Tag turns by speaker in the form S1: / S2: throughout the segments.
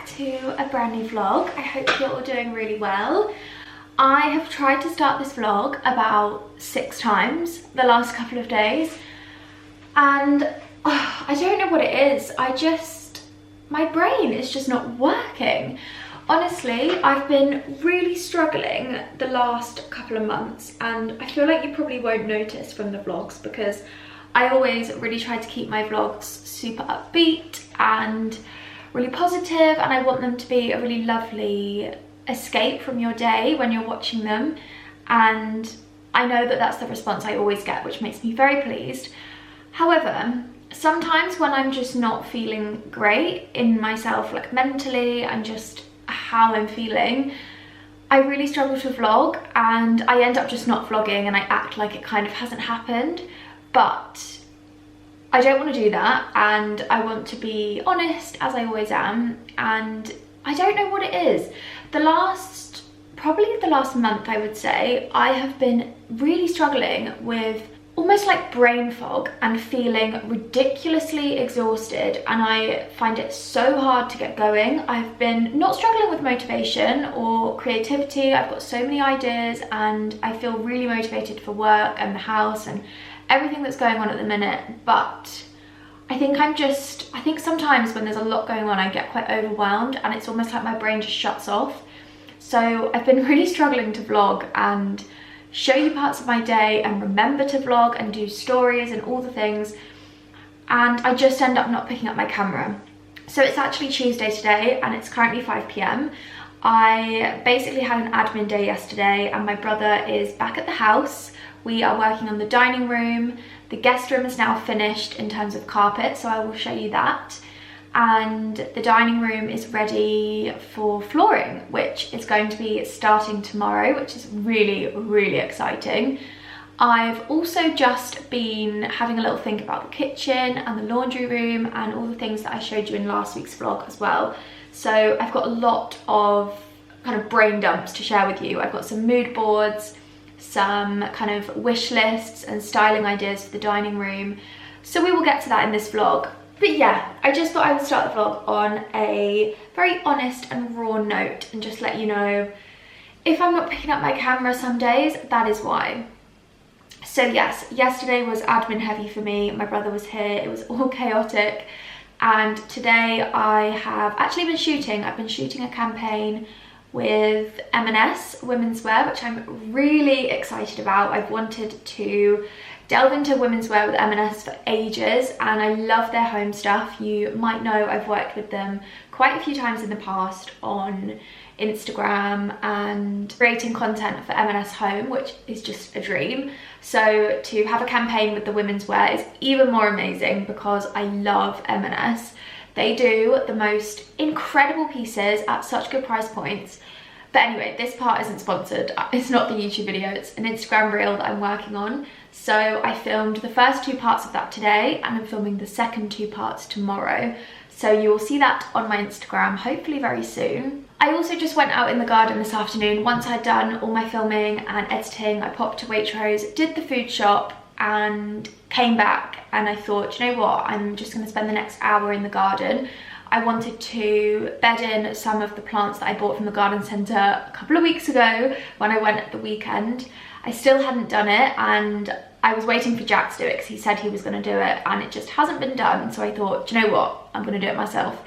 S1: back to a brand new vlog. I hope you're all doing really well. I have tried to start this vlog about 6 times the last couple of days, and I don't know what it is. My brain is just not working. Honestly, I've been really struggling the last couple of months, and I feel like you probably won't notice from the vlogs because I always really try to keep my vlogs super upbeat and really positive, and I want them to be a really lovely escape from your day when you're watching them, and I know that that's the response I always get, which makes me very pleased. However, sometimes when I'm just not feeling great in myself, like mentally and just how I'm feeling, I really struggle to vlog, and I end up just not vlogging and I act like it kind of hasn't happened. But I don't want to do that, and I want to be honest, as I always am, and I don't know what it is. Probably the last month, I would say, I have been really struggling with almost like brain fog and feeling ridiculously exhausted, and I find it so hard to get going. I've been not struggling with motivation or creativity. I've got so many ideas and I feel really motivated for work and the house and everything that's going on at the minute, but I think sometimes when there's a lot going on I get quite overwhelmed, and it's almost like my brain just shuts off. So I've been really struggling to vlog and show you parts of my day and remember to vlog and do stories and all the things, and I just end up not picking up my camera. So it's actually Tuesday today and it's currently 5 p.m. I basically had an admin day yesterday, and my brother is back at the house. We are working on the dining room. The guest room is now finished in terms of carpet, so I will show you that. And the dining room is ready for flooring, which is going to be starting tomorrow, which is really, really exciting. I've also just been having a little think about the kitchen and the laundry room and all the things that I showed you in last week's vlog as well. So I've got a lot of kind of brain dumps to share with you. I've got some mood boards, some kind of wish lists and styling ideas for the dining room. So we will get to that in this vlog. But yeah, I just thought I would start the vlog on a very honest and raw note and just let you know, if I'm not picking up my camera some days, that is why. So yes, yesterday was admin heavy for me. My brother was here, it was all chaotic. And today I have actually been shooting. I've been shooting a campaign with M&S women's wear, which I'm really excited about. I've wanted to delve into women's wear with M&S for ages, and I love their home stuff. You might know I've worked with them quite a few times in the past on Instagram and creating content for M&S Home, which is just a dream. So to have a campaign with the women's wear is even more amazing because I love M&S. They do the most incredible pieces at such good price points. But anyway, this part isn't sponsored. It's not the YouTube video, it's an Instagram reel that I'm working on. So I filmed the first 2 parts of that today, and I'm filming the second 2 parts tomorrow. So you will see that on my Instagram, hopefully very soon. I also just went out in the garden this afternoon. Once I'd done all my filming and editing, I popped to Waitrose, did the food shop, and came back, and I thought, you know what, I'm just going to spend the next hour in the garden. I wanted to bed in some of the plants that I bought from the garden centre a couple of weeks ago when I went at the weekend. I still hadn't done it, and I was waiting for Jack to do it because he said he was going to do it, and it just hasn't been done. So I thought, do you know what, I'm going to do it myself,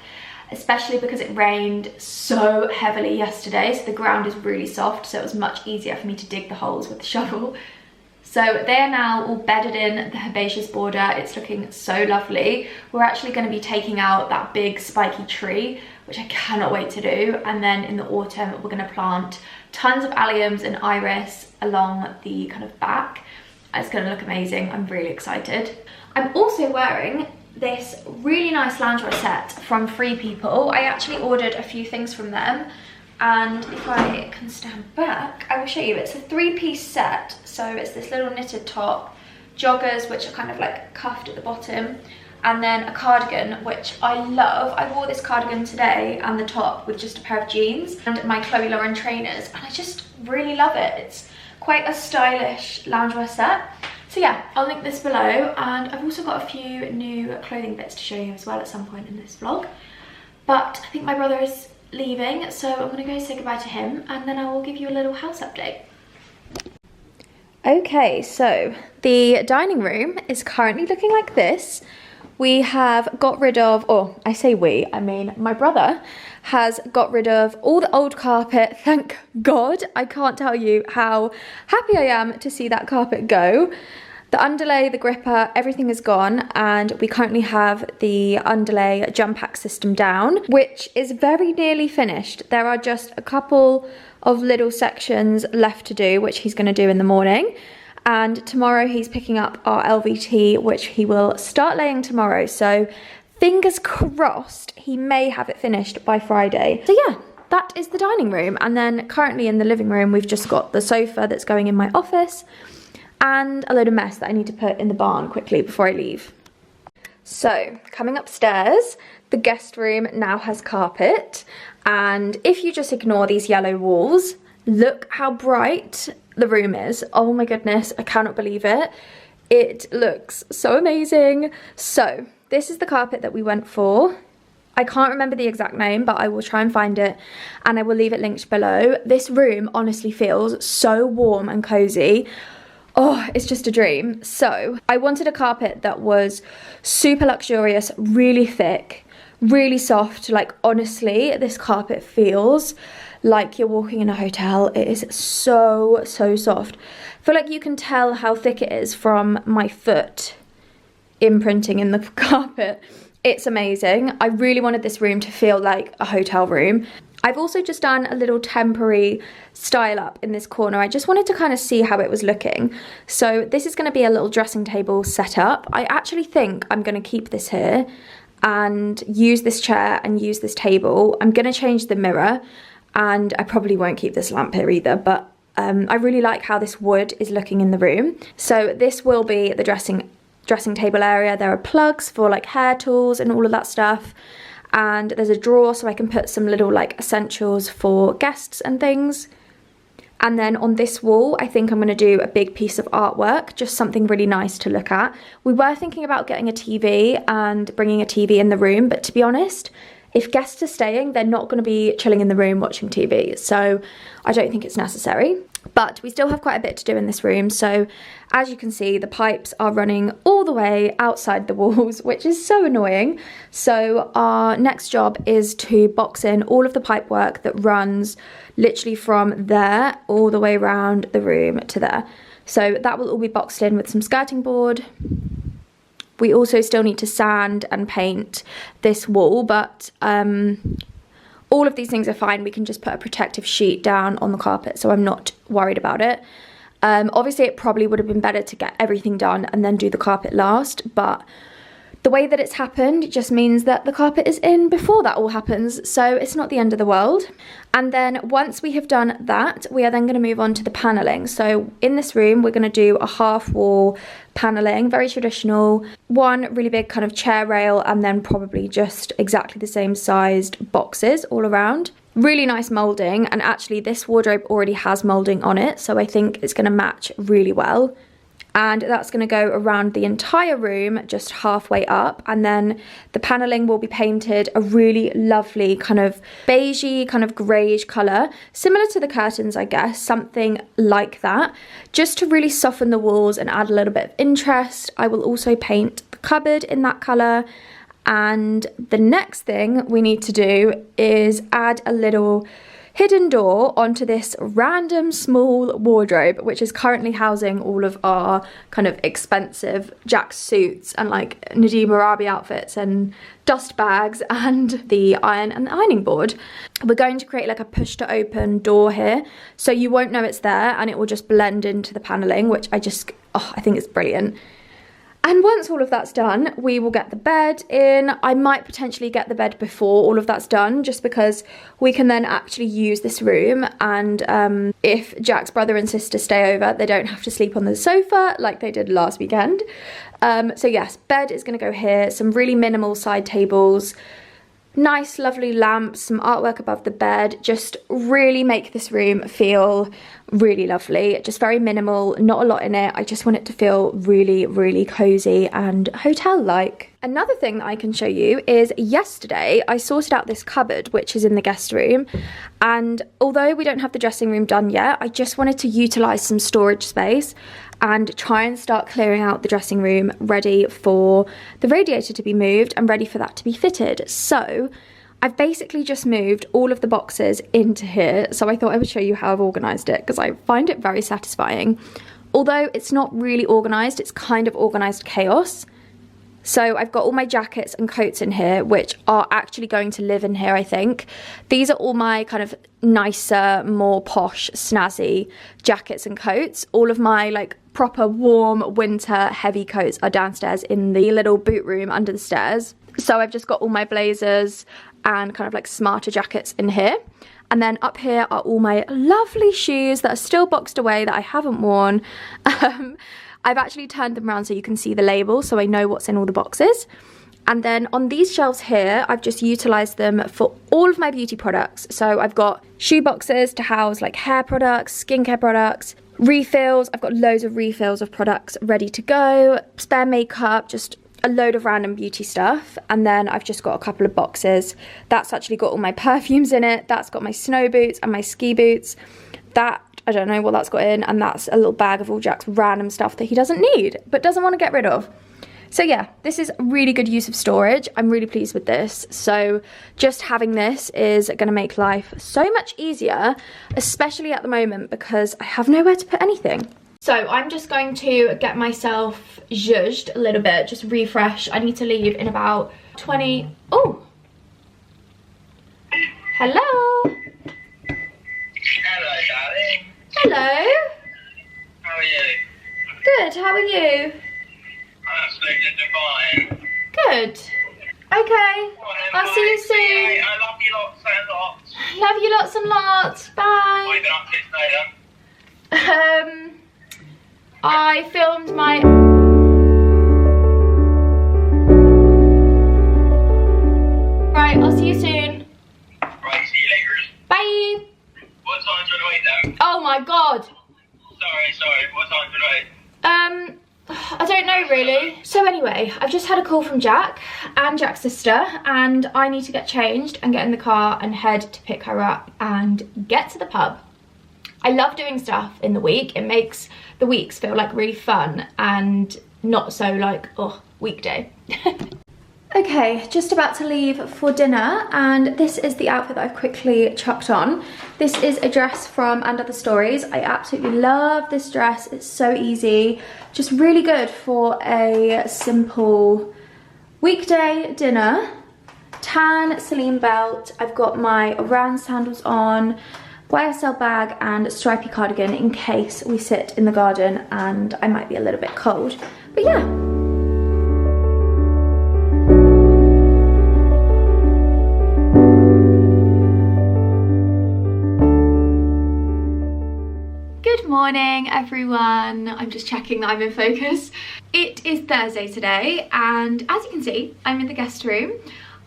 S1: especially because it rained so heavily yesterday, so the ground is really soft, so it was much easier for me to dig the holes with the shovel. So they are now all bedded in the herbaceous border. It's looking so lovely. We're actually going to be taking out that big spiky tree, which I cannot wait to do. And then in the autumn, we're going to plant tons of alliums and iris along the kind of back. It's going to look amazing. I'm really excited. I'm also wearing this really nice loungewear set from Free People. I actually ordered a few things from them, and if I can stand back, I will show you. It's a 3-piece set, so it's this little knitted top, joggers which are kind of like cuffed at the bottom, and then a cardigan, which I love. I wore this cardigan today and the top with just a pair of jeans and my Chloe Lauren trainers, and I just really love it. It's quite a stylish loungewear set. So yeah, I'll link this below, and I've also got a few new clothing bits to show you as well at some point in this vlog. but I think my brother is leaving, so I'm gonna go say goodbye to him and then I will give you a little house update. Okay, so the dining room is currently looking like this. We have got rid of, or I say we, I mean my brother has got rid of all the old carpet, thank God. I can't tell you how happy I am to see that carpet go. The underlay, the gripper, everything is gone, and we currently have the underlay jump pack system down, which is very nearly finished. There are just a couple of little sections left to do, which he's going to do in the morning. And tomorrow he's picking up our LVT, which he will start laying tomorrow. So fingers crossed he may have it finished by Friday. So yeah, that is the dining room. And then currently in the living room, we've just got the sofa that's going in my office and a load of mess that I need to put in the barn quickly before I leave. So coming upstairs, the guest room now has carpet. And if you just ignore these yellow walls, look how bright the room is. Oh my goodness, I cannot believe it. It looks so amazing. So this is the carpet that we went for. I can't remember the exact name, but I will try and find it and I will leave it linked below. This room honestly feels so warm and cozy. Oh, it's just a dream. So I wanted a carpet that was super luxurious, really thick, really soft. Like honestly, this carpet feels like you're walking in a hotel. It is so, so soft. I feel like you can tell how thick it is from my foot imprinting in the carpet. It's amazing. I really wanted this room to feel like a hotel room. I've also just done a little temporary style up in this corner. I just wanted to kind of see how it was looking. So this is going to be a little dressing table setup. I actually think I'm going to keep this here and use this chair and use this table. I'm going to change the mirror and I probably won't keep this lamp here either, but I really like how this wood is looking in the room. So this will be the dressing table area. There are plugs for like hair tools and all of that stuff. And there's a drawer so I can put some little like essentials for guests and things. And then on this wall, I think I'm going to do a big piece of artwork, just something really nice to look at. We were thinking about getting a TV and bringing a TV in the room, but to be honest, if guests are staying, they're not going to be chilling in the room watching TV. So I don't think it's necessary. But we still have quite a bit to do in this room. So as you can see, the pipes are running all the way outside the walls, which is so annoying. So our next job is to box in all of the pipe work that runs literally from there all the way around the room to there. So that will all be boxed in with some skirting board. We also still need to sand and paint this wall, but all of these things are fine. We can just put a protective sheet down on the carpet, so I'm not worried about it. Obviously, it probably would have been better to get everything done and then do the carpet last, but the way that it's happened just means that the carpet is in before that all happens, so it's not the end of the world. And then once we have done that, we are then going to move on to the paneling. So in this room, we're going to do a half wall paneling, very traditional, one really big kind of chair rail, and then probably just exactly the same sized boxes all around. Really nice moulding, and actually this wardrobe already has moulding on it, so I think it's going to match really well. And that's going to go around the entire room, just halfway up, and then the paneling will be painted a really lovely kind of beigey, kind of greyish colour, similar to the curtains, I guess, something like that, just to really soften the walls and add a little bit of interest. I will also paint the cupboard in that colour, and the next thing we need to do is add a little hidden door onto this random small wardrobe, which is currently housing all of our kind of expensive Jack suits and like Nadim Arabi outfits and dust bags and the iron and the ironing board. We're going to create like a push to open door here, so you won't know it's there and it will just blend into the paneling, which I think it's brilliant. And once all of that's done, we will get the bed in. I might potentially get the bed before all of that's done, just because we can then actually use this room. And if Jack's brother and sister stay over, they don't have to sleep on the sofa like they did last weekend. So yes, bed is going to go here. Some really minimal side tables. nice lovely lamps, some artwork above the bed, just really make this room feel really lovely. Just very minimal, not a lot in it. I just want it to feel really, really cozy and hotel-like. Another thing that I can show you is yesterday I sorted out this cupboard which is in the guest room, and although we don't have the dressing room done yet, I just wanted to utilise some storage space and try and start clearing out the dressing room, ready for the radiator to be moved and ready for that to be fitted. So I've basically just moved all of the boxes into here, so I thought I would show you how I've organised it because I find it very satisfying. Although it's not really organised, it's kind of organised chaos. So I've got all my jackets and coats in here, which are actually going to live in here, I think. These are all my kind of nicer, more posh, snazzy jackets and coats. All of my like proper warm winter heavy coats are downstairs in the little boot room under the stairs. So I've just got all my blazers and kind of like smarter jackets in here. And then up here are all my lovely shoes that are still boxed away that I haven't worn. I've actually turned them around so you can see the label, so I know what's in all the boxes. And then on these shelves here, I've just utilised them for all of my beauty products. So I've got shoe boxes to house like hair products, skincare products, refills. I've got loads of refills of products ready to go, spare makeup, just a load of random beauty stuff. And then I've just got a couple of boxes. That's actually got all my perfumes in it. That's got my snow boots and my ski boots. That, I don't know what that's got in, and that's a little bag of all Jack's random stuff that he doesn't need but doesn't want to get rid of. So yeah, this is really good use of storage. I'm really pleased with this. So just having this is going to make life so much easier, especially at the moment because I have nowhere to put anything. So I'm just going to get myself zhuzhed a little bit, just refresh. I need to leave in about 20... Oh! Hello!
S2: Hello, darling.
S1: Hello.
S2: How are you?
S1: Good, how are you?
S2: I'm absolutely divine.
S1: Good. Okay, I'll see you soon.
S2: I love you lots and lots.
S1: Love you lots and lots.
S2: What have
S1: Bye.
S2: you been up to today then?
S1: I filmed my... Right, I'll see you soon.
S2: Right, see you later.
S1: Bye.
S2: What time's your wait then?
S1: Oh my god.
S2: Sorry, what time's your wait?
S1: I don't know really. So anyway, I've just had a call from Jack and Jack's sister, and I need to get changed and get in the car and head to pick her up and get to the pub. I love doing stuff in the week. It makes the weeks feel like really fun and not so like, oh, weekday. Okay, just about to leave for dinner, and this is the outfit that I've quickly chucked on. This is a dress from And Other Stories. I absolutely love this dress. It's so easy, just really good for a simple weekday dinner. Tan Celine belt. I've got my round sandals on, YSL bag and stripy cardigan in case we sit in the garden and I might be a little bit cold. But yeah. Good morning everyone. I'm just checking that I'm in focus. It is Thursday today, and as you can see, I'm in the guest room.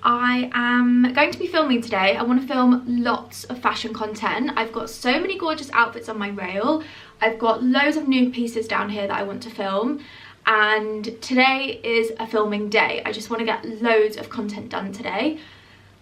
S1: I am going to be filming today. I want to film lots of fashion content. I've got so many gorgeous outfits on my rail. I've got loads of new pieces down here that I want to film, and today is a filming day. I just want to get loads of content done today.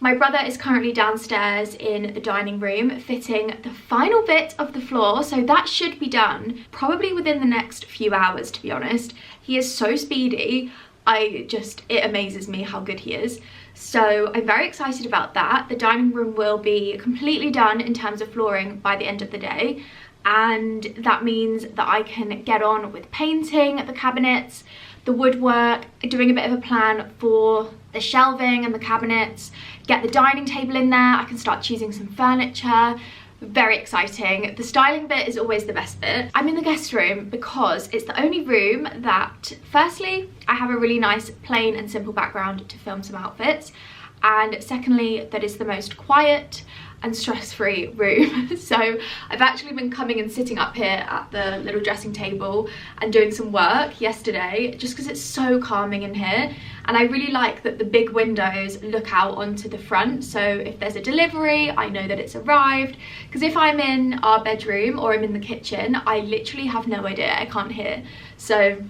S1: My brother is currently downstairs in the dining room fitting the final bit of the floor, so that should be done probably within the next few hours, to be honest. He is so speedy. It amazes me how good he is. So I'm very excited about that. The dining room will be completely done in terms of flooring by the end of the day, and that means that I can get on with painting the cabinets, the woodwork, doing a bit of a plan for the shelving and the cabinets, get the dining table in there. I can start choosing some furniture. Very exciting. The styling bit is always the best bit. I'm in the guest room because it's the only room that, firstly, I have a really nice plain and simple background to film some outfits, and secondly, that is the most quiet. and stress-free room. So I've actually been coming and sitting up here at the little dressing table and doing some work yesterday, just because it's so calming in here. And I really like that the big windows look out onto the front, so if there's a delivery, I know that it's arrived. Because if I'm in our bedroom or I'm in the kitchen, I literally have no idea, I can't hear. So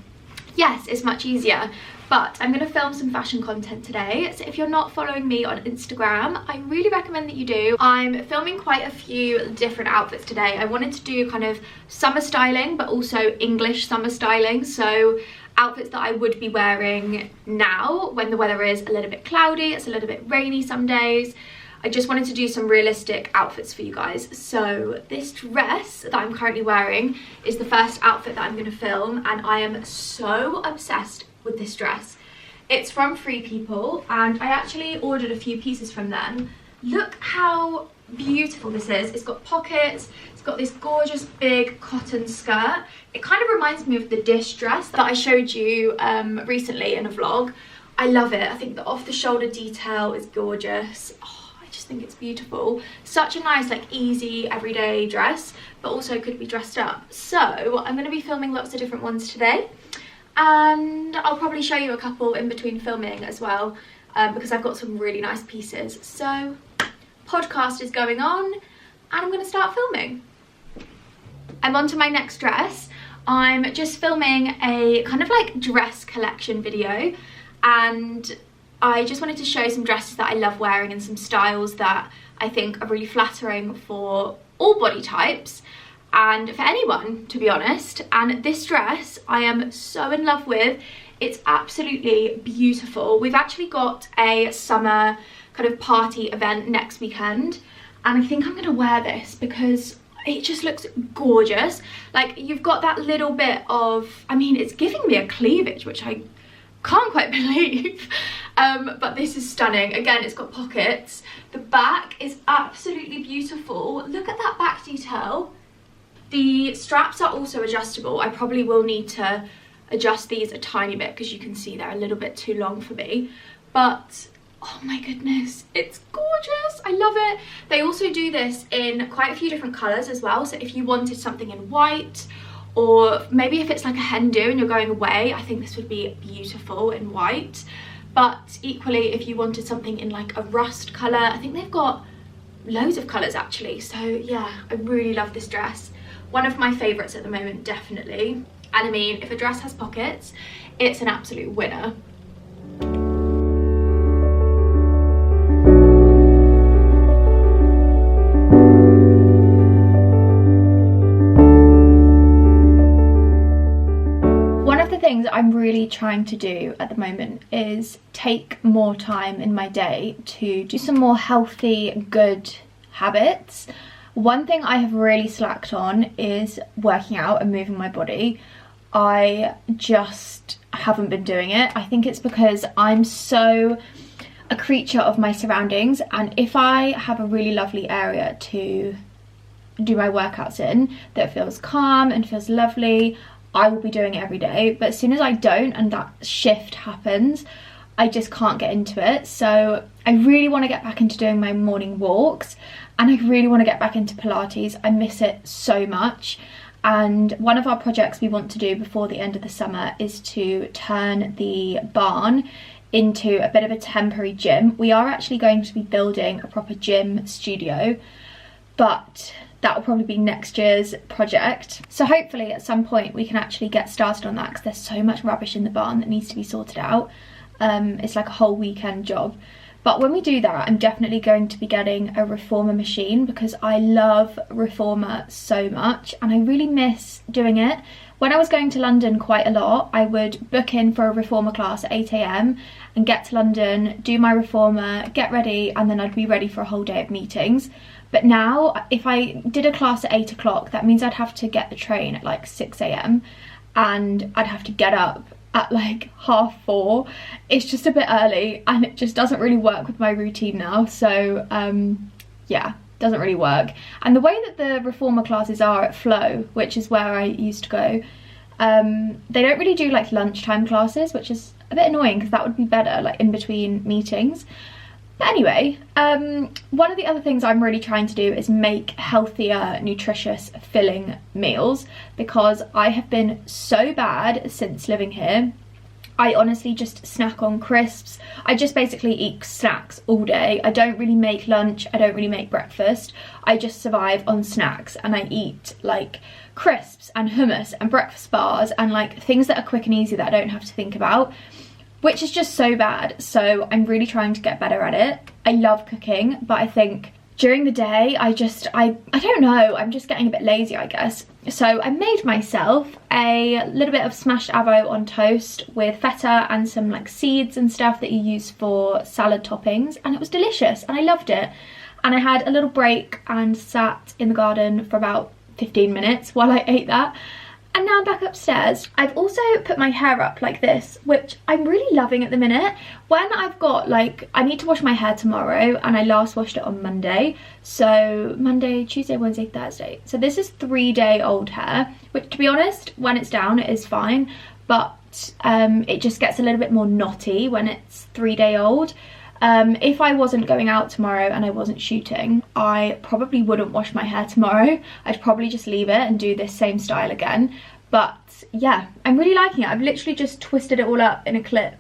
S1: yes, it's much easier. But I'm going to film some fashion content today, so if you're not following me on Instagram, I really recommend that you do. I'm filming quite a few different outfits today. I wanted to do kind of summer styling, but also English summer styling, so outfits that I would be wearing now when the weather is a little bit cloudy, it's a little bit rainy some days. I just wanted to do some realistic outfits for you guys. So this dress that I'm currently wearing is the first outfit that I'm going to film, and I am so obsessed with this dress. It's from Free People, and I actually ordered a few pieces from them. Look how beautiful this is. It's got pockets, it's got this gorgeous big cotton skirt. It kind of reminds me of the dish dress that I showed you recently in a vlog. I love it. I think the off the shoulder detail is gorgeous. Oh, I just think it's beautiful. Such a nice, like, easy everyday dress, but also could be dressed up. So I'm going to be filming lots of different ones today, and I'll probably show you a couple in between filming as well, because I've got some really nice pieces. So podcast is going on, and I'm going to start filming. I'm on to my next dress. I'm just filming a kind of like dress collection video, and I just wanted to show some dresses that I love wearing and some styles that I think are really flattering for all body types and for anyone, to be honest. And this dress I am so in love with. It's absolutely beautiful. We've actually got a summer kind of party event next weekend, and I think I'm gonna wear this because it just looks gorgeous. Like, you've got that little bit of, I mean, it's giving me a cleavage, which I can't quite believe. But this is stunning. Again, it's got pockets. The back is absolutely beautiful. Look at that back detail. The straps are also adjustable. I probably will need to adjust these a tiny bit because you can see they're a little bit too long for me. But oh my goodness, it's gorgeous. I love it. They also do this in quite a few different colours as well. So if you wanted something in white, or maybe if it's like a hen do and you're going away, I think this would be beautiful in white. But equally, if you wanted something in like a rust colour, I think they've got loads of colours actually. So yeah, I really love this dress. One of my favourites at the moment, definitely. And I mean, if a dress has pockets, it's an absolute winner. One of the things I'm really trying to do at the moment is take more time in my day to do some more healthy, good habits. One thing I have really slacked on is working out and moving my body. I just haven't been doing it. I think it's because I'm so a creature of my surroundings, and if I have a really lovely area to do my workouts in that feels calm and feels lovely, I will be doing it every day. But as soon as I don't and that shift happens, I just can't get into it. So I really want to get back into doing my morning walks, and I really want to get back into Pilates. I miss it so much. And one of our projects we want to do before the end of the summer is to turn the barn into a bit of a temporary gym. We are actually going to be building a proper gym studio, but that will probably be next year's project. So hopefully at some point we can actually get started on that, because there's so much rubbish in the barn that needs to be sorted out. It's like a whole weekend job. But when we do that, I'm definitely going to be getting a reformer machine, because I love reformer so much and I really miss doing it. When I was going to London quite a lot, I would book in for a reformer class at 8 AM and get to London, do my reformer, get ready, and then I'd be ready for a whole day of meetings. But now, if I did a class at 8 o'clock, that means I'd have to get the train at like 6 AM and I'd have to get up at like 4:30. It's just a bit early and it just doesn't really work with my routine now. So yeah, doesn't really work. And the way that the reformer classes are at Flow, which is where I used to go, they don't really do like lunchtime classes, which is a bit annoying because that would be better, like in between meetings. But anyway, one of the other things I'm really trying to do is make healthier, nutritious, filling meals, because I have been so bad since living here. I honestly just snack on crisps. I just basically eat snacks all day. I don't really make lunch, I don't really make breakfast. I just survive on snacks, and I eat like crisps and hummus and breakfast bars and like things that are quick and easy that I don't have to think about, which is just so bad. So I'm really trying to get better at it. I love cooking, but I think during the day I don't know, I'm just getting a bit lazy, I guess. So I made myself a little bit of smashed avo on toast with feta and some like seeds and stuff that you use for salad toppings, and it was delicious and I loved it. And I had a little break and sat in the garden for about 15 minutes while I ate that. And now I'm back upstairs. I've also put my hair up like this, which I'm really loving at the minute. When I've got like, I need to wash my hair tomorrow, and I last washed it on Monday. So Monday, Tuesday, Wednesday, Thursday. So this is 3-day-old hair, which to be honest, when it's down, it is fine. But it just gets a little bit more knotty when it's 3-day-old. If I wasn't going out tomorrow and I wasn't shooting, I probably wouldn't wash my hair tomorrow. I'd probably just leave it and do this same style again. But yeah, I'm really liking it. I've literally just twisted it all up in a clip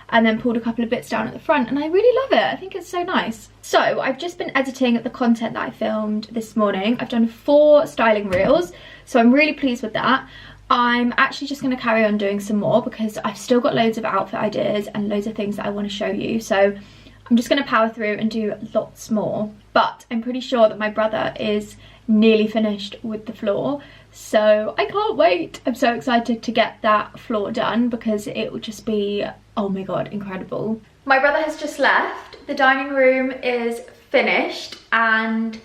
S1: and then pulled a couple of bits down at the front, and I really love it. I think it's so nice. So I've just been editing the content that I filmed this morning. I've done 4 styling reels, so I'm really pleased with that. I'm actually just going to carry on doing some more because I've still got loads of outfit ideas and loads of things that I want to show you. So I'm just going to power through and do lots more. But I'm pretty sure that my brother is nearly finished with the floor, so I can't wait. I'm so excited to get that floor done because it will just be, oh my god, incredible. My brother has just left. The dining room is finished, and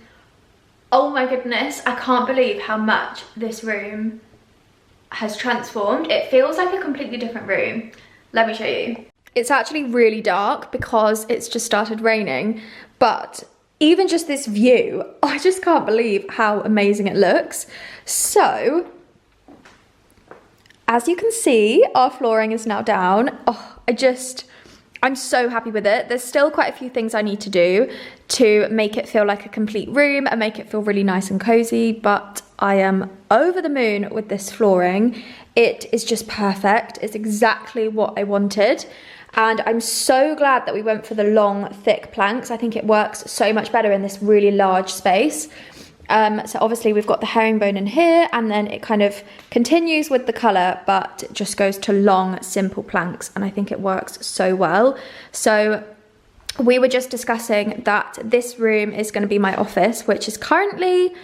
S1: oh my goodness, I can't believe how much this room has transformed. It feels like a completely different room. Let me show you. It's actually really dark because it's just started raining, but even just this view, I just can't believe how amazing it looks. So, as you can see, our flooring is now down. Oh, I'm so happy with it. There's still quite a few things I need to do to make it feel like a complete room and make it feel really nice and cozy, but I am over the moon with this flooring. It is just perfect. It's exactly what I wanted. And I'm so glad that we went for the long, thick planks. I think it works so much better in this really large space. So obviously we've got the herringbone in here, and then it kind of continues with the colour, but it just goes to long, simple planks, and I think it works so well. So we were just discussing that this room is going to be my office, which is currently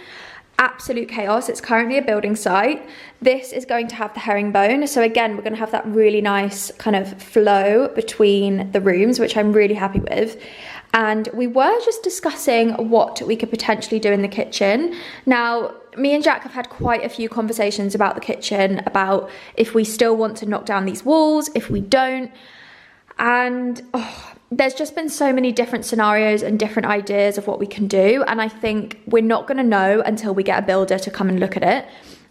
S1: absolute chaos. It's currently a building site. This is going to have the herringbone, so again we're going to have that really nice kind of flow between the rooms, which I'm really happy with. And we were just discussing what we could potentially do in the kitchen. Now, me and Jack have had quite a few conversations about the kitchen, about if we still want to knock down these walls, if we don't. And there's just been so many different scenarios and different ideas of what we can do. And I think we're not going to know until we get a builder to come and look at it.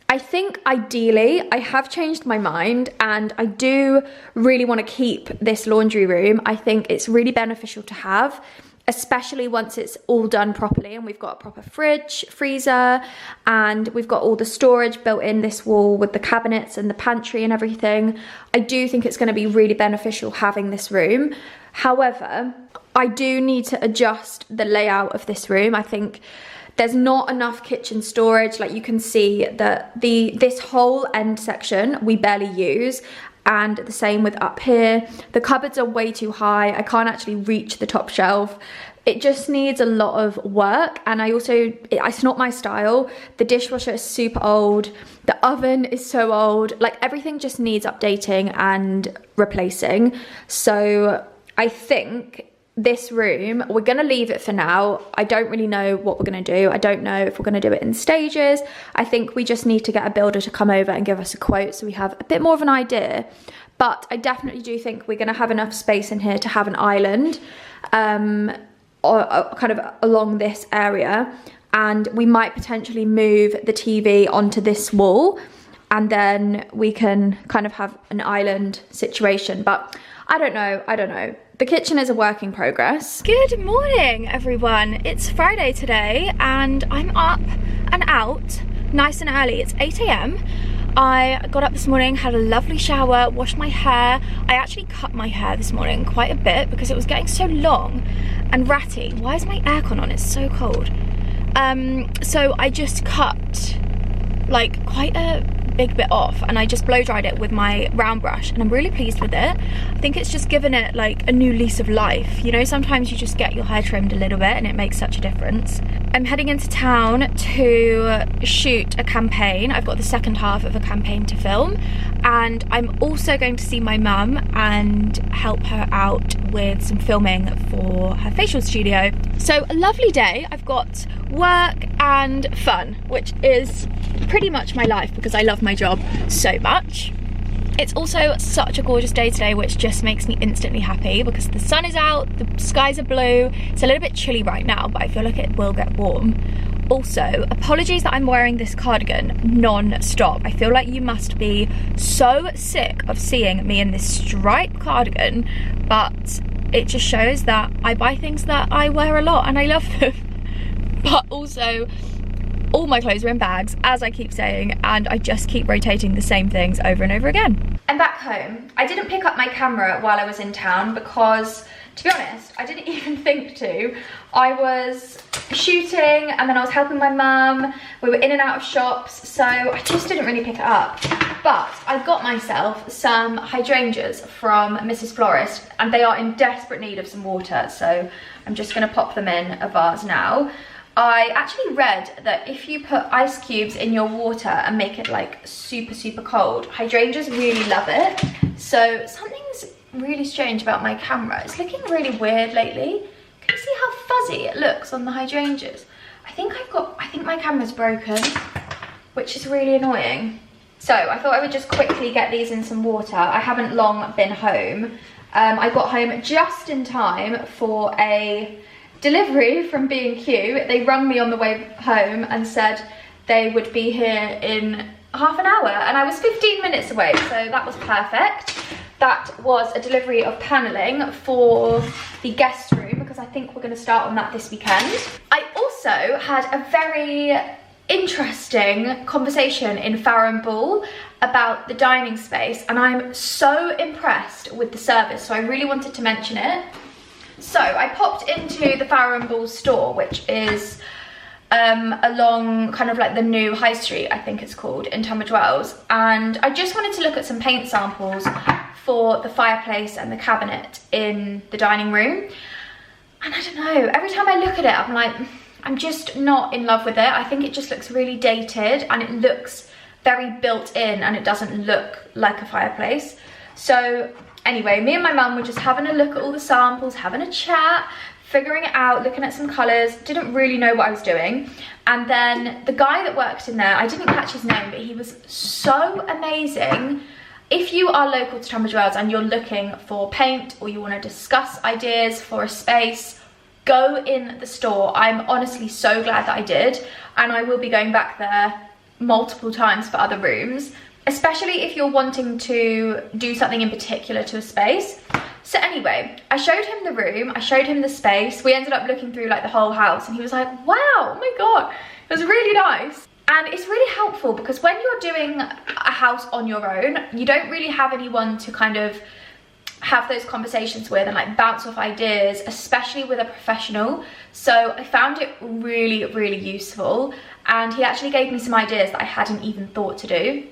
S1: I think ideally, I have changed my mind, and I do really want to keep this laundry room. I think it's really beneficial to have, especially once it's all done properly and we've got a proper fridge, freezer, and we've got all the storage built in this wall with the cabinets and the pantry and everything. I do think it's going to be really beneficial having this room. However, I do need to adjust the layout of this room. I think there's not enough kitchen storage. Like, you can see that this whole end section we barely use, and the same with up here. The cupboards are way too high. I can't actually reach the top shelf. It just needs a lot of work, and it's not my style. The dishwasher is super old. The oven is so old. Like, everything just needs updating and replacing. So I think this room, we're gonna leave it for now. I don't really know what we're gonna do. I don't know if we're gonna do it in stages. I think we just need to get a builder to come over and give us a quote so we have a bit more of an idea. But I definitely do think we're gonna have enough space in here to have an island or kind of along this area, and we might potentially move the TV onto this wall, and then we can kind of have an island situation. But I don't know. the kitchen is a work in progress. Good morning, everyone. It's Friday today and I'm up and out nice and early. It's 8 AM. I got up this morning, had a lovely shower, washed my hair. I actually cut my hair this morning quite a bit because it was getting so long and ratty. Why is my aircon on? It's so cold. So I just cut like quite a big bit off and I just blow dried it with my round brush and I'm really pleased with it. I think it's just given it like a new lease of life. You know, sometimes you just get your hair trimmed a little bit and it makes such a difference. I'm heading into town to shoot a campaign. I've got the second half of a campaign to film, and I'm also going to see my mum and help her out with some filming for her facial studio. So a lovely day. I've got work and fun, which is pretty much my life because I love my job so much. It's also such a gorgeous day today, which just makes me instantly happy because the sun is out, the skies are blue. It's a little bit chilly right now, but I feel like it will get warm. Also, apologies that I'm wearing this cardigan non-stop. I feel like you must be so sick of seeing me in this striped cardigan, but it just shows that I buy things that I wear a lot and I love them. But also, all my clothes are in bags, as I keep saying, and I just keep rotating the same things over and over again. I'm back home. I didn't pick up my camera while I was in town because, to be honest, I didn't even think to. I was shooting and then I was helping my mum. We were in and out of shops, so I just didn't really pick it up. But I got myself some hydrangeas from Mrs. Florist and they are in desperate need of some water, so I'm just gonna pop them in a vase now. I actually read that if you put ice cubes in your water and make it like super, super cold, hydrangeas really love it. So something's really strange about my camera. It's looking really weird lately. Can you see how fuzzy it looks on the hydrangeas? I think my camera's broken, which is really annoying. So I thought I would just quickly get these in some water. I haven't long been home. I got home just in time for a delivery from B&Q. They rung me on the way home and said they would be here in half an hour and I was 15 minutes away, so that was perfect. That was a delivery of paneling for the guest room because I think we're going to start on that this weekend. I also had a very interesting conversation in Farron Ball about the dining space and I'm so impressed with the service, so I really wanted to mention it. So I popped into the Farron Ball store, which is along kind of like the new high street, I think it's called, in Tunbridge Wells, and I just wanted to look at some paint samples for the fireplace and the cabinet in the dining room. And I don't know, every time I look at it I'm like, I'm just not in love with it. I think it just looks really dated and it looks very built in and it doesn't look like a fireplace. So anyway, me and my mum were just having a look at all the samples, having a chat, figuring it out, looking at some colours, didn't really know what I was doing. And then the guy that worked in there, I didn't catch his name, but he was so amazing. If you are local to Tunbridge Wells and you're looking for paint or you want to discuss ideas for a space, go in the store. I'm honestly so glad that I did, and I will be going back there multiple times for other rooms, especially if you're wanting to do something in particular to a space. So anyway, I showed him the room, I showed him the space. We ended up looking through like the whole house and he was like, wow, oh my God, it was really nice. And it's really helpful because when you're doing a house on your own, you don't really have anyone to kind of have those conversations with and like bounce off ideas, especially with a professional. So I found it really, really useful. And he actually gave me some ideas that I hadn't even thought to do.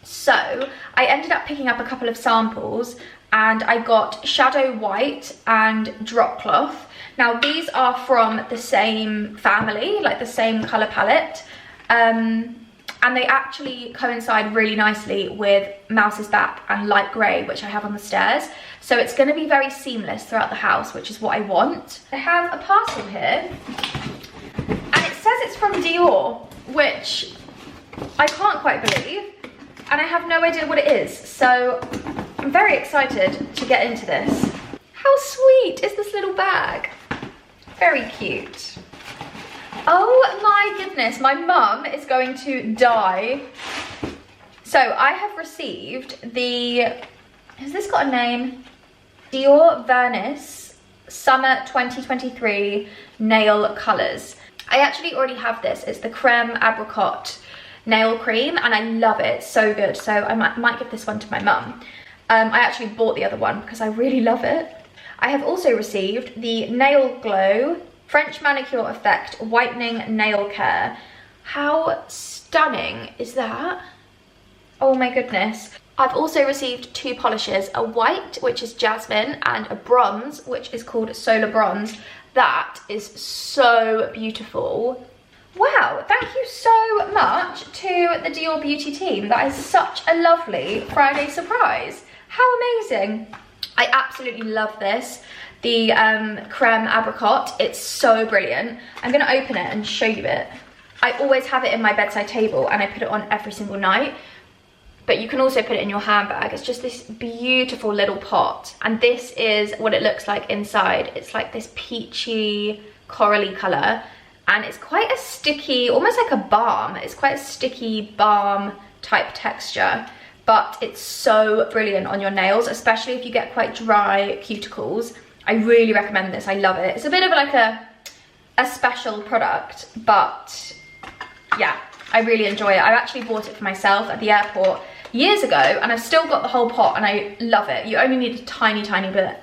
S1: So I ended up picking up a couple of samples and I got shadow white and drop cloth. Now these are from the same family, like the same color palette. And they actually coincide really nicely with Mouse's Back and light grey, which I have on the stairs. So it's going to be very seamless throughout the house, which is what I want. I have a parcel here and it says it's from Dior, which I can't quite believe. And I have no idea what it is. So I'm very excited to get into this. How sweet is this little bag? Very cute. Oh my goodness, my mum is going to die. So I have received the, has this got a name? Dior Vernis Summer 2023 Nail Colours. I actually already have this. It's the Creme Apricot Nail Cream and I love it. It's so good. So I might give this one to my mum. I actually bought the other one because I really love it. I have also received the Nail Glow French Manicure Effect Whitening Nail Care. How stunning is that? Oh my goodness. I've also received 2 polishes, a white, which is Jasmine, and a bronze, which is called Solar Bronze. That is so beautiful. Wow, thank you so much to the Dior Beauty team. That is such a lovely Friday surprise. How amazing. I absolutely love this. The Creme Apricot, it's so brilliant. I'm gonna open it and show you it. I always have it in my bedside table and I put it on every single night. But you can also put it in your handbag. It's just this beautiful little pot. And this is what it looks like inside. It's like this peachy, corally colour. And it's quite a sticky, almost like a balm. It's quite a sticky balm type texture. But it's so brilliant on your nails, especially if you get quite dry cuticles. I really recommend this, I love it. It's a bit of like a special product, but yeah, I really enjoy it. I've actually bought it for myself at the airport years ago and I've still got the whole pot and I love it. You only need a tiny, tiny bit.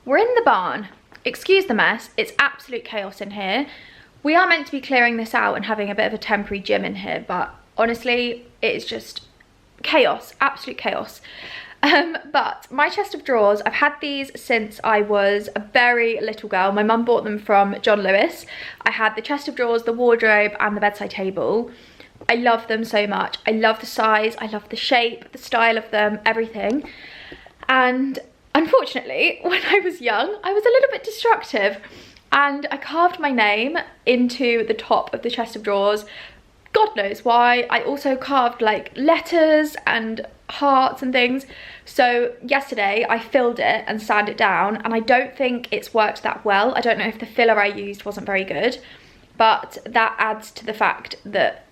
S1: We're in the barn. Excuse the mess, it's absolute chaos in here. We are meant to be clearing this out and having a bit of a temporary gym in here, but honestly, it is just chaos, absolute chaos. But my chest of drawers, I've had these since I was a very little girl. My mum bought them from John Lewis. I had the chest of drawers, the wardrobe and the bedside table. I love them so much. I love the size, I love the shape, the style of them, everything. And unfortunately, when I was young, I was a little bit destructive and I carved my name into the top of the chest of drawers. God knows why. I also carved like letters and hearts and things. So yesterday I filled it and sanded it down and I don't think it's worked that well. I don't know if the filler I used wasn't very good, but that adds to the fact that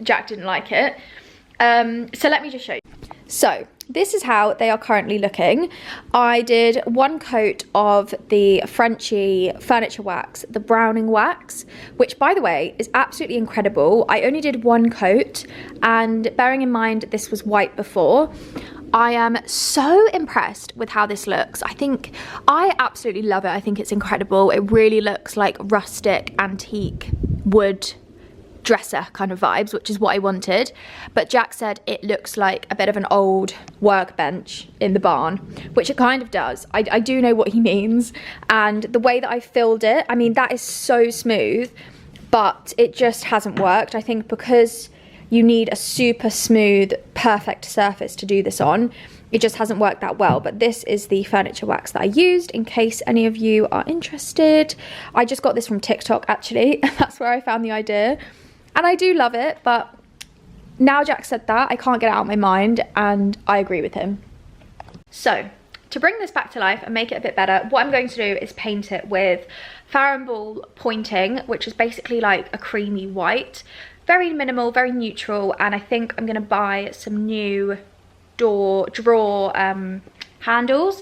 S1: Jack didn't like it. So let me just show you. So this is how they are currently looking. I did 1 coat of the Frenchy furniture wax, the browning wax, which by the way is absolutely incredible. I only did 1 coat and bearing in mind this was white before, I am so impressed with how this looks. I absolutely love it. I think it's incredible. It really looks like rustic, antique wood dresser kind of vibes, which is what I wanted. But Jack said it looks like a bit of an old workbench in the barn, which it kind of does. I do know what he means. And the way that I filled it, I mean, that is so smooth, but it just hasn't worked. I think because you need a super smooth, perfect surface to do this on, it just hasn't worked that well. But this is the furniture wax that I used in case any of you are interested. I just got this from TikTok actually. That's where I found the idea. And I do love it, but now Jack said that, I can't get it out of my mind, and I agree with him. So, to bring this back to life and make it a bit better, what I'm going to do is paint it with Ball Pointing, which is basically like a creamy white. Very minimal, very neutral, and I think I'm going to buy some new drawer handles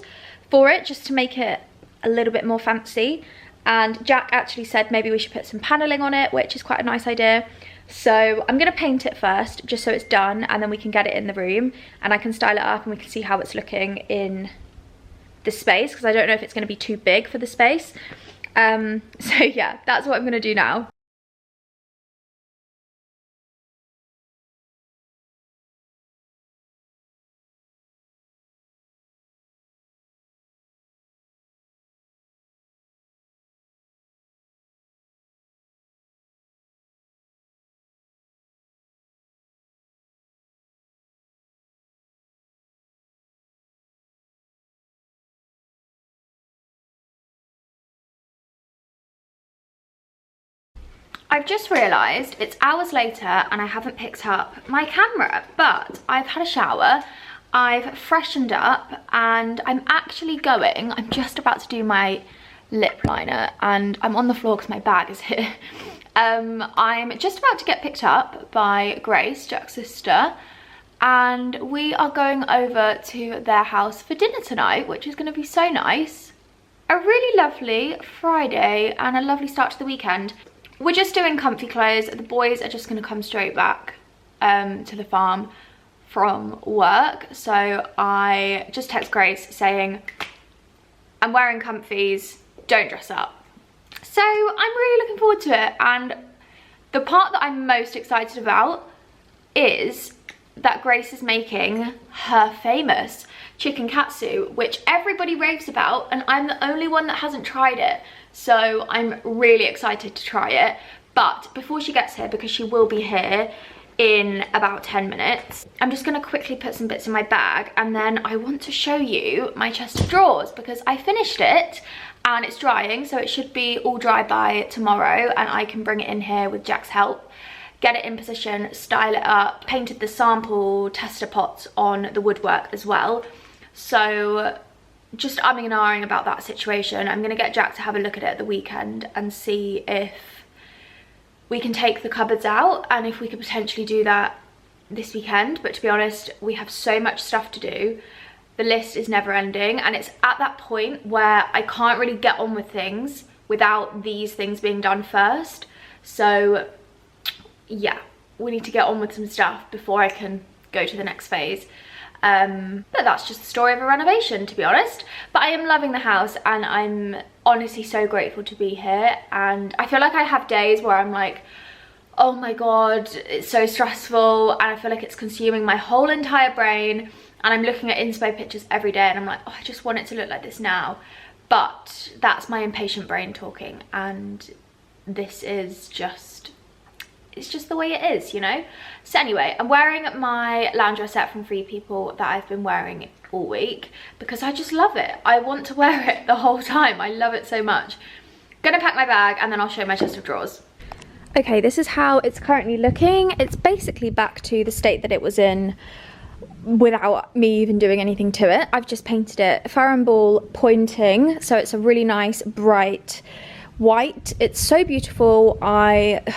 S1: for it, just to make it a little bit more fancy. And Jack actually said maybe we should put some paneling on it, which is quite a nice idea. So I'm going to paint it first, just so it's done, and then we can get it in the room and I can style it up and we can see how it's looking in the space, because I don't know if it's going to be too big for the space. So yeah, that's what I'm going to do now. I've just realised it's hours later and I haven't picked up my camera, but I've had a shower, I've freshened up, and I'm just about to do my lip liner, and I'm on the floor because my bag is here. I'm just about to get picked up by Grace, Jack's sister, and we are going over to their house for dinner tonight, which is going to be so nice. A really lovely Friday and a lovely start to the weekend. We're just doing comfy clothes. The boys are just going to come straight back to the farm from work, so I just text Grace saying I'm wearing comfies, don't dress up. So I'm really looking forward to it, and the part that I'm most excited about is that Grace is making her famous chicken katsu, which everybody raves about, and I'm the only one that hasn't tried it, so I'm really excited to try it. But before she gets here, because she will be here in about 10 minutes, I'm just going to quickly put some bits in my bag, and then I want to show you my chest of drawers, because I finished it and it's drying, so it should be all dry by tomorrow, and I can bring it in here with Jack's help, get it in position, style it up, painted the sample tester pots on the woodwork as well. So just umming and ahhing about that situation. I'm going to get Jack to have a look at it at the weekend and see if we can take the cupboards out and if we could potentially do that this weekend. But to be honest, we have so much stuff to do. The list is never ending, and it's at that point where I can't really get on with things without these things being done first. So yeah, we need to get on with some stuff before I can go to the next phase. But that's just the story of a renovation, to be honest. But I am loving the house, and I'm honestly so grateful to be here. And I feel like I have days where I'm like, oh my god, it's so stressful, and I feel like it's consuming my whole entire brain, and I'm looking at inspo pictures every day and I'm like, oh, I just want it to look like this now. But that's my impatient brain talking, and this is just, it's just the way it is, you know? So anyway, I'm wearing my loungewear set from Free People that I've been wearing all week because I just love it. I want to wear it the whole time. I love it so much. Gonna pack my bag and then I'll show you my chest of drawers. Okay, this is how it's currently looking. It's basically back to the state that it was in without me even doing anything to it. I've just painted it Farrow & Ball pointing, so it's a really nice bright white. It's so beautiful.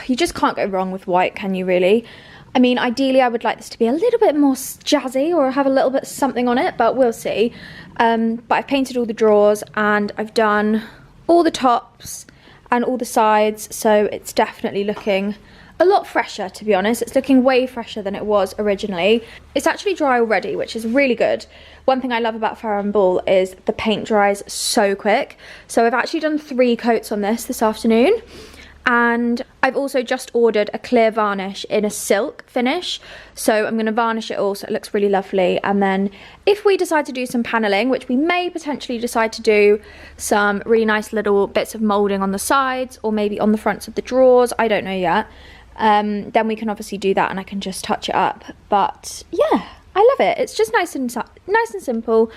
S1: You just can't go wrong with white, can you really? I mean, ideally I would like this to be a little bit more jazzy or have a little bit something on it, but we'll see. But I've painted all the drawers and I've done all the tops and all the sides, so it's definitely looking a lot fresher, to be honest. It's looking way fresher than it was originally. It's actually dry already, which is really good. One thing I love about Farrow & Ball is the paint dries so quick. So I've actually done 3 coats on this afternoon. And I've also just ordered a clear varnish in a silk finish. So I'm going to varnish it all so it looks really lovely. And then if we decide to do some paneling, which we may potentially decide to do some really nice little bits of moulding on the sides or maybe on the fronts of the drawers, I don't know yet. Then we can obviously do that and I can just touch it up. But yeah, I love it. It's just nice and simple.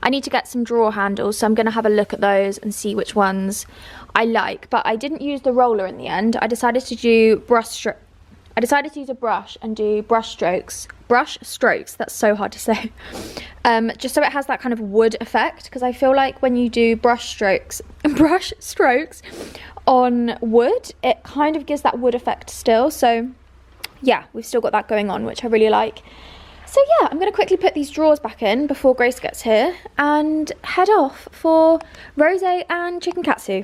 S1: I need to get some drawer handles, so I'm going to have a look at those and see which ones I like. But I didn't use the roller in the end. I decided to do I decided to use a brush and do brush strokes. Brush strokes, that's so hard to say. Just so it has that kind of wood effect, because I feel like when you do brush strokes on wood, it kind of gives that wood effect still. So yeah, we've still got that going on, which I really like. So yeah, I'm going to quickly put these drawers back in before Grace gets here and head off for rosé and chicken katsu.